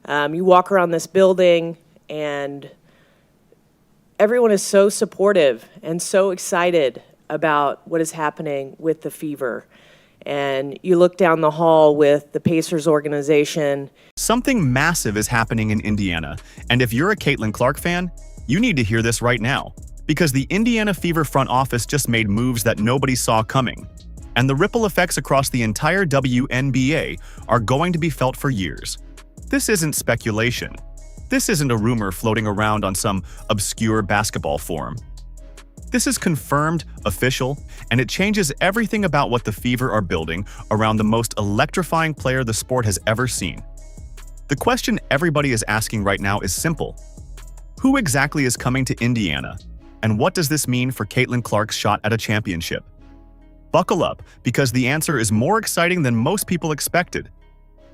You walk around this building and everyone is so supportive and so excited about what is happening with the Fever. And you look down the hall with the Pacers organization. Something massive is happening in Indiana, and if you're a Caitlin Clark fan, you need to hear this right now, because the Indiana Fever front office just made moves that nobody saw coming, and the ripple effects across the entire WNBA are going to be felt for years. This isn't speculation. This isn't a rumor floating around on some obscure basketball forum. This is confirmed, official, and it changes everything about what the Fever are building around the most electrifying player the sport has ever seen. The question everybody is asking right now is simple. Who exactly is coming to Indiana, and what does this mean for Caitlin Clark's shot at a championship? Buckle up, because the answer is more exciting than most people expected.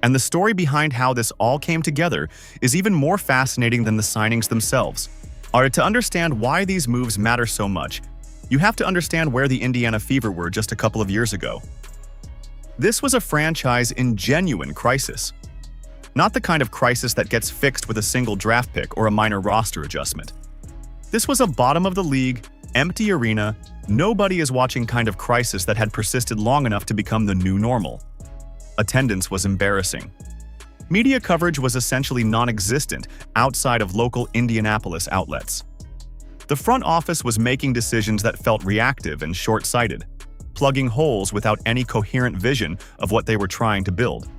And the story behind how this all came together is even more fascinating than the signings themselves. To understand why these moves matter so much, you have to understand where the Indiana Fever were just a couple of years ago. This was a franchise in genuine crisis. Not the kind of crisis that gets fixed with a single draft pick or a minor roster adjustment. This was a bottom-of-the-league, empty arena, nobody is watching kind of crisis that had persisted long enough to become the new normal. Attendance was embarrassing. Media coverage was essentially non-existent outside of local Indianapolis outlets. The front office was making decisions that felt reactive and short-sighted, plugging holes without any coherent vision of what they were trying to build.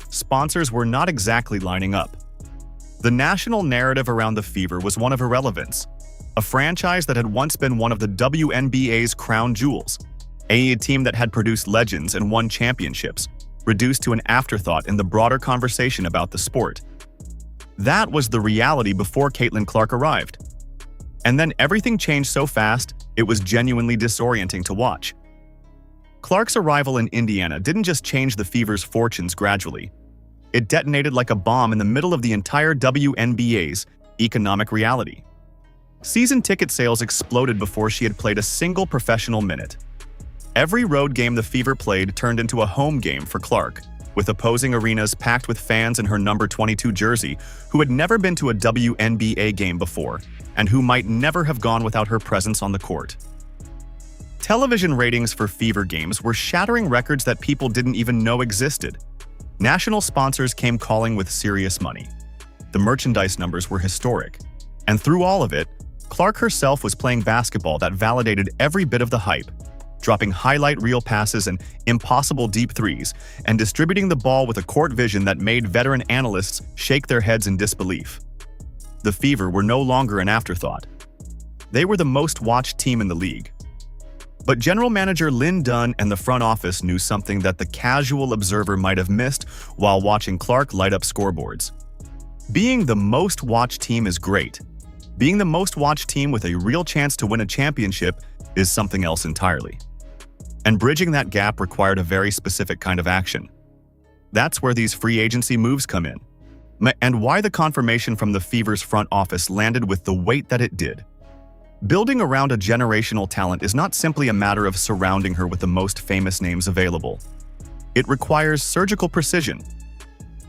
Sponsors were not exactly lining up. The national narrative around the Fever was one of irrelevance, a franchise that had once been one of the WNBA's crown jewels, a team that had produced legends and won championships, reduced to an afterthought in the broader conversation about the sport. That was the reality before Caitlin Clark arrived. And then everything changed so fast, it was genuinely disorienting to watch. Clark's arrival in Indiana didn't just change the Fever's fortunes gradually. It detonated like a bomb in the middle of the entire WNBA's economic reality. Season ticket sales exploded before she had played a single professional minute. Every road game the Fever played turned into a home game for Clark, with opposing arenas packed with fans in her number 22 jersey who had never been to a WNBA game before and who might never have gone without her presence on the court. Television ratings for Fever games were shattering records that people didn't even know existed. National sponsors came calling with serious money. The merchandise numbers were historic. And through all of it, Clark herself was playing basketball that validated every bit of the hype, dropping highlight reel passes and impossible deep threes, and distributing the ball with a court vision that made veteran analysts shake their heads in disbelief. The Fever were no longer an afterthought. They were the most watched team in the league. But general manager Lynn Dunn and the front office knew something that the casual observer might have missed while watching Clark light up scoreboards. Being the most watched team is great. Being the most watched team with a real chance to win a championship is something else entirely. And bridging that gap required a very specific kind of action. That's where these free agency moves come in, and why the confirmation from the Fever's front office landed with the weight that it did. Building around a generational talent is not simply a matter of surrounding her with the most famous names available. It requires surgical precision.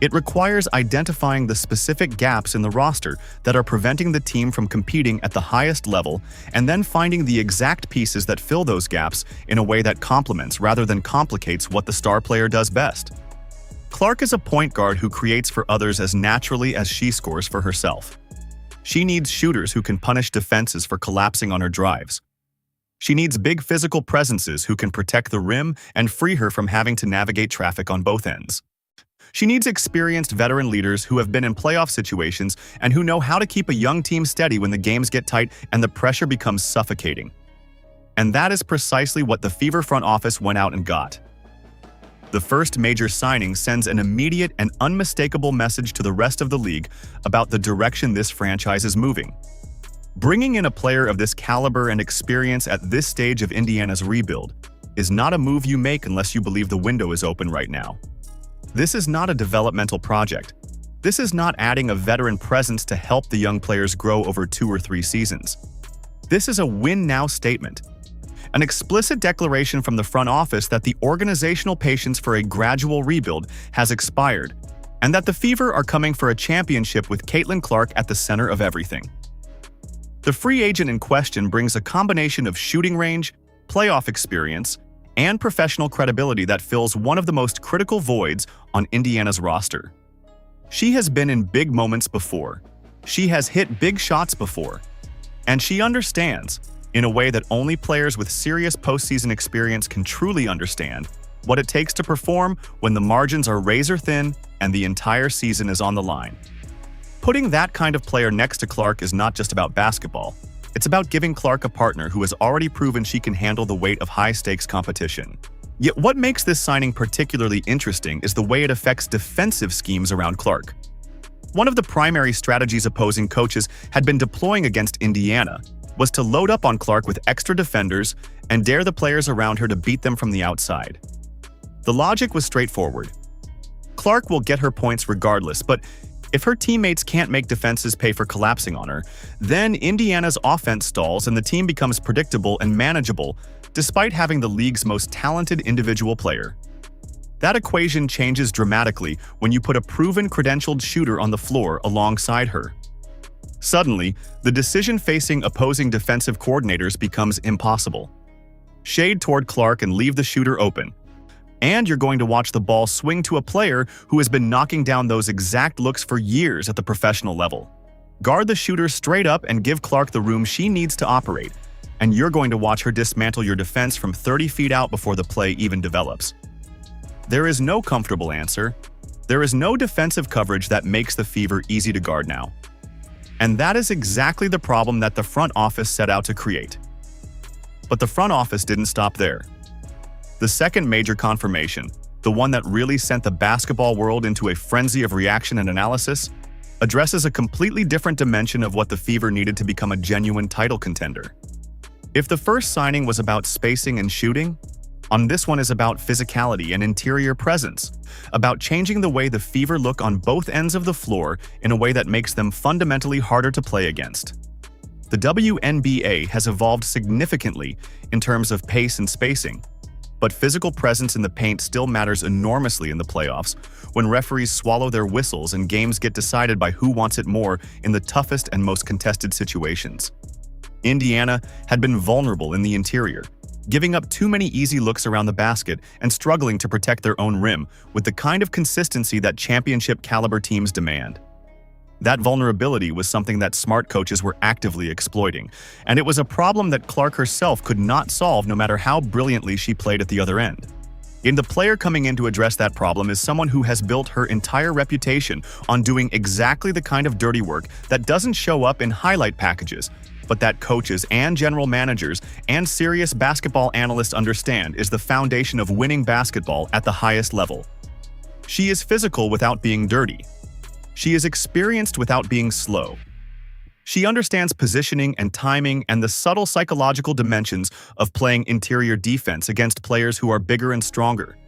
It requires identifying the specific gaps in the roster that are preventing the team from competing at the highest level, and then finding the exact pieces that fill those gaps in a way that complements rather than complicates what the star player does best. Clark is a point guard who creates for others as naturally as she scores for herself. She needs shooters who can punish defenses for collapsing on her drives. She needs big physical presences who can protect the rim and free her from having to navigate traffic on both ends. She needs experienced veteran leaders who have been in playoff situations and who know how to keep a young team steady when the games get tight and the pressure becomes suffocating. And that is precisely what the Fever front office went out and got. The first major signing sends an immediate and unmistakable message to the rest of the league about the direction this franchise is moving. Bringing in a player of this caliber and experience at this stage of Indiana's rebuild is not a move you make unless you believe the window is open right now. This is not a developmental project. This is not adding a veteran presence to help the young players grow over 2 or 3 seasons. This is a win-now statement. An explicit declaration from the front office that the organizational patience for a gradual rebuild has expired, and that the Fever are coming for a championship with Caitlin Clark at the center of everything. The free agent in question brings a combination of shooting range, playoff experience, and professional credibility that fills one of the most critical voids on Indiana's roster. She has been in big moments before. She has hit big shots before. And she understands, in a way that only players with serious postseason experience can truly understand, what it takes to perform when the margins are razor thin and the entire season is on the line. Putting that kind of player next to Clark is not just about basketball. It's about giving Clark a partner who has already proven she can handle the weight of high-stakes competition. Yet what makes this signing particularly interesting is the way it affects defensive schemes around Clark. One of the primary strategies opposing coaches had been deploying against Indiana was to load up on Clark with extra defenders and dare the players around her to beat them from the outside. The logic was straightforward. Clark will get her points regardless, but if her teammates can't make defenses pay for collapsing on her, then Indiana's offense stalls and the team becomes predictable and manageable despite having the league's most talented individual player. That equation changes dramatically when you put a proven credentialed shooter on the floor alongside her. Suddenly, the decision facing opposing defensive coordinators becomes impossible. Shade toward Clark and leave the shooter open. And you're going to watch the ball swing to a player who has been knocking down those exact looks for years at the professional level. Guard the shooter straight up and give Clark the room she needs to operate, and you're going to watch her dismantle your defense from 30 feet out before the play even develops. There is no comfortable answer. There is no defensive coverage that makes the Fever easy to guard now. And that is exactly the problem that the front office set out to create. But the front office didn't stop there. The second major confirmation, the one that really sent the basketball world into a frenzy of reaction and analysis, addresses a completely different dimension of what the Fever needed to become a genuine title contender. If the first signing was about spacing and shooting, on this one is about physicality and interior presence, about changing the way the Fever look on both ends of the floor in a way that makes them fundamentally harder to play against. The WNBA has evolved significantly in terms of pace and spacing, but physical presence in the paint still matters enormously in the playoffs when referees swallow their whistles and games get decided by who wants it more in the toughest and most contested situations. Indiana had been vulnerable in the interior, giving up too many easy looks around the basket and struggling to protect their own rim with the kind of consistency that championship-caliber teams demand. That vulnerability was something that smart coaches were actively exploiting, and it was a problem that Clark herself could not solve no matter how brilliantly she played at the other end. And the player coming in to address that problem is someone who has built her entire reputation on doing exactly the kind of dirty work that doesn't show up in highlight packages, but that coaches and general managers and serious basketball analysts understand is the foundation of winning basketball at the highest level. She is physical without being dirty. She is experienced without being slow. She understands positioning and timing and the subtle psychological dimensions of playing interior defense against players who are bigger and stronger.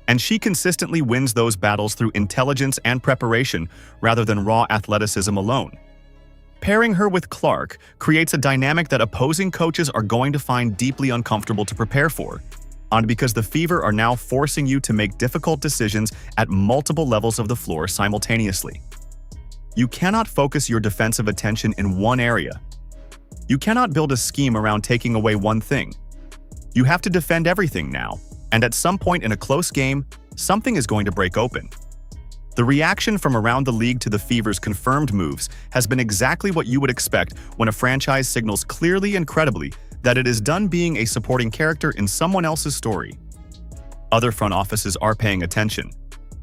And she consistently wins those battles through intelligence and preparation rather than raw athleticism alone. Pairing her with Clark creates a dynamic that opposing coaches are going to find deeply uncomfortable to prepare for, because the Fever are now forcing you to make difficult decisions at multiple levels of the floor simultaneously. You cannot focus your defensive attention in one area. You cannot build a scheme around taking away one thing. You have to defend everything now, and at some point in a close game, something is going to break open. The reaction from around the league to the Fever's confirmed moves has been exactly what you would expect when a franchise signals clearly and credibly that it is done being a supporting character in someone else's story. Other front offices are paying attention.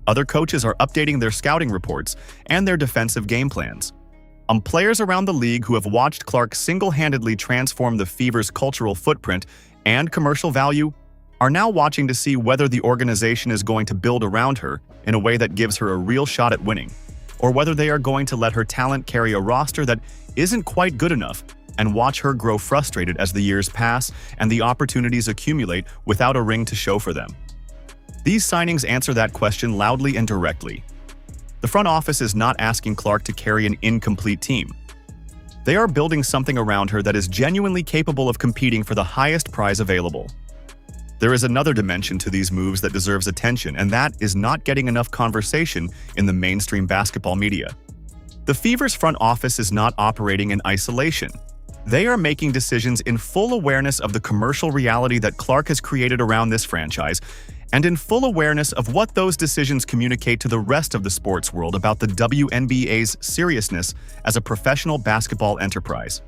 Other coaches are updating their scouting reports and their defensive game plans. Players around the league who have watched Clark single-handedly transform the Fever's cultural footprint and commercial value are now watching to see whether the organization is going to build around her in a way that gives her a real shot at winning, or whether they are going to let her talent carry a roster that isn't quite good enough and watch her grow frustrated as the years pass and the opportunities accumulate without a ring to show for them. These signings answer that question loudly and directly. The front office is not asking Clark to carry an incomplete team. They are building something around her that is genuinely capable of competing for the highest prize available. There is another dimension to these moves that deserves attention, and that is not getting enough conversation in the mainstream basketball media. The Fever's front office is not operating in isolation. They are making decisions in full awareness of the commercial reality that Clark has created around this franchise, and in full awareness of what those decisions communicate to the rest of the sports world about the WNBA's seriousness as a professional basketball enterprise.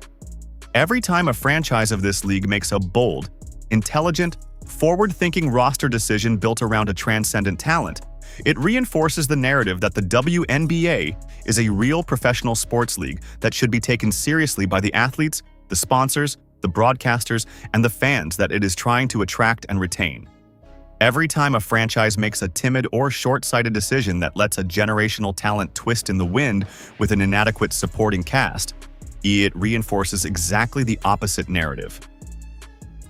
Every time a franchise of this league makes a bold, intelligent, forward-thinking roster decision built around a transcendent talent, it reinforces the narrative that the WNBA is a real professional sports league that should be taken seriously by the athletes, the sponsors, the broadcasters, and the fans that it is trying to attract and retain. Every time a franchise makes a timid or short-sighted decision that lets a generational talent twist in the wind with an inadequate supporting cast, it reinforces exactly the opposite narrative.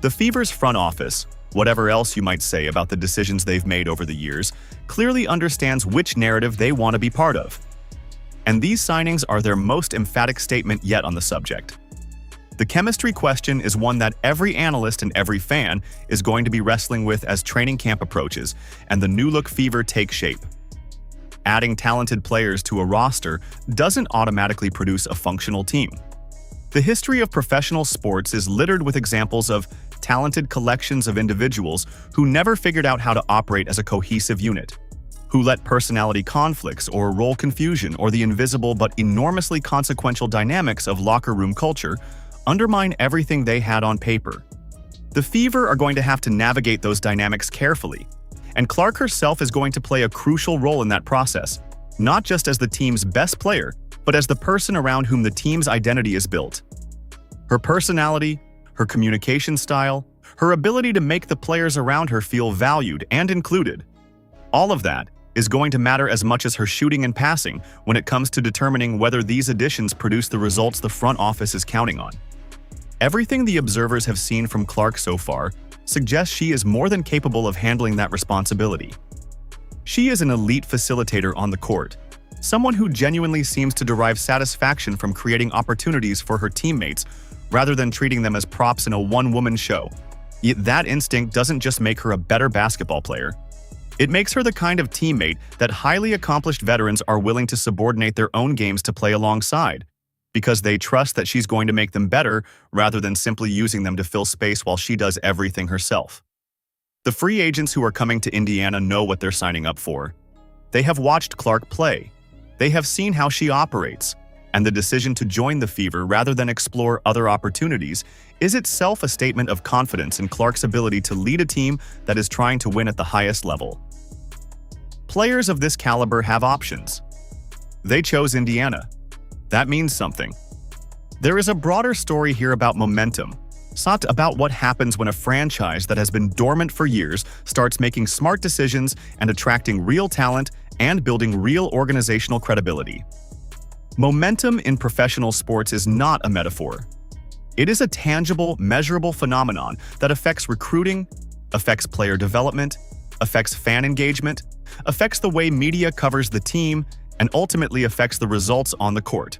The Fever's front office, whatever else you might say about the decisions they've made over the years, clearly understands which narrative they want to be part of. And these signings are their most emphatic statement yet on the subject. The chemistry question is one that every analyst and every fan is going to be wrestling with as training camp approaches and the new-look Fever take shape. Adding talented players to a roster doesn't automatically produce a functional team. The history of professional sports is littered with examples of talented collections of individuals who never figured out how to operate as a cohesive unit, who let personality conflicts or role confusion or the invisible but enormously consequential dynamics of locker room culture undermine everything they had on paper. The Fever are going to have to navigate those dynamics carefully, and Clark herself is going to play a crucial role in that process, not just as the team's best player, but as the person around whom the team's identity is built. Her personality, her communication style, her ability to make the players around her feel valued and included. All of that is going to matter as much as her shooting and passing when it comes to determining whether these additions produce the results the front office is counting on. Everything the observers have seen from Clark so far suggests she is more than capable of handling that responsibility. She is an elite facilitator on the court, someone who genuinely seems to derive satisfaction from creating opportunities for her teammates rather than treating them as props in a one-woman show. Yet that instinct doesn't just make her a better basketball player. It makes her the kind of teammate that highly accomplished veterans are willing to subordinate their own games to play alongside, because they trust that she's going to make them better rather than simply using them to fill space while she does everything herself. The free agents who are coming to Indiana know what they're signing up for. They have watched Clark play. They have seen how she operates, and the decision to join the Fever rather than explore other opportunities is itself a statement of confidence in Clark's ability to lead a team that is trying to win at the highest level. Players of this caliber have options. They chose Indiana. That means something. There is a broader story here about momentum, about what happens when a franchise that has been dormant for years starts making smart decisions and attracting real talent and building real organizational credibility. Momentum in professional sports is not a metaphor. It is a tangible, measurable phenomenon that affects recruiting, affects player development, affects fan engagement, affects the way media covers the team, and ultimately affects the results on the court.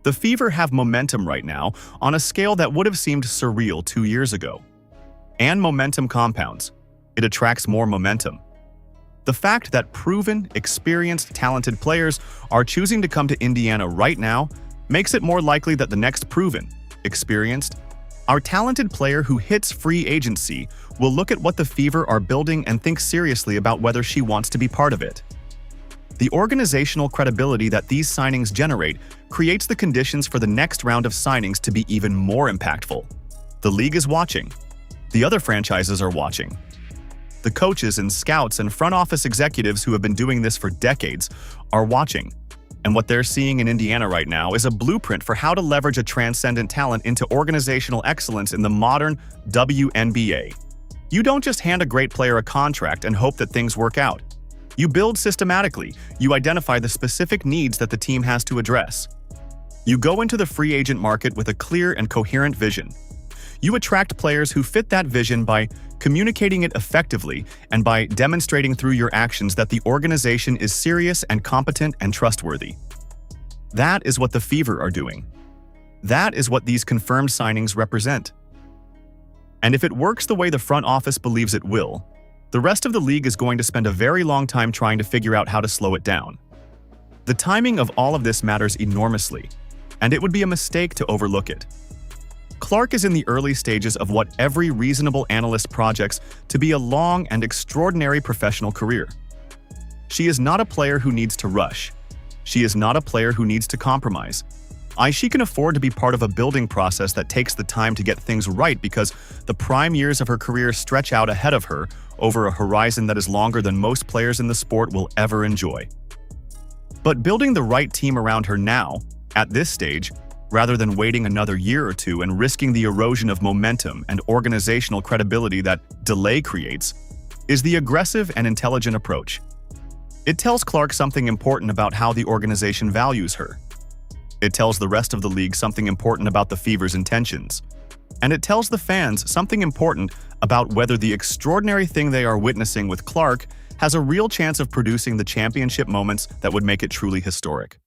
The Fever have momentum right now on a scale that would have seemed surreal 2 years ago. And momentum compounds. It attracts more momentum. The fact that proven, experienced, talented players are choosing to come to Indiana right now makes it more likely that the next proven, experienced, our talented player who hits free agency will look at what the Fever are building and think seriously about whether she wants to be part of it. The organizational credibility that these signings generate creates the conditions for the next round of signings to be even more impactful. The league is watching. The other franchises are watching. The coaches and scouts and front office executives who have been doing this for decades are watching. And what they're seeing in Indiana right now is a blueprint for how to leverage a transcendent talent into organizational excellence in the modern WNBA. You don't just hand a great player a contract and hope that things work out. You build systematically. You identify the specific needs that the team has to address. You go into the free agent market with a clear and coherent vision. You attract players who fit that vision by communicating it effectively and by demonstrating through your actions that the organization is serious and competent and trustworthy. That is what the Fever are doing. That is what these confirmed signings represent. And if it works the way the front office believes it will, the rest of the league is going to spend a very long time trying to figure out how to slow it down. The timing of all of this matters enormously, and it would be a mistake to overlook it. Clark is in the early stages of what every reasonable analyst projects to be a long and extraordinary professional career. She is not a player who needs to rush. She is not a player who needs to compromise. She can afford to be part of a building process that takes the time to get things right because the prime years of her career stretch out ahead of her over a horizon that is longer than most players in the sport will ever enjoy. But building the right team around her now, at this stage, rather than waiting another year or two and risking the erosion of momentum and organizational credibility that delay creates, is the aggressive and intelligent approach. It tells Clark something important about how the organization values her. It tells the rest of the league something important about the Fever's intentions. And it tells the fans something important about whether the extraordinary thing they are witnessing with Clark has a real chance of producing the championship moments that would make it truly historic.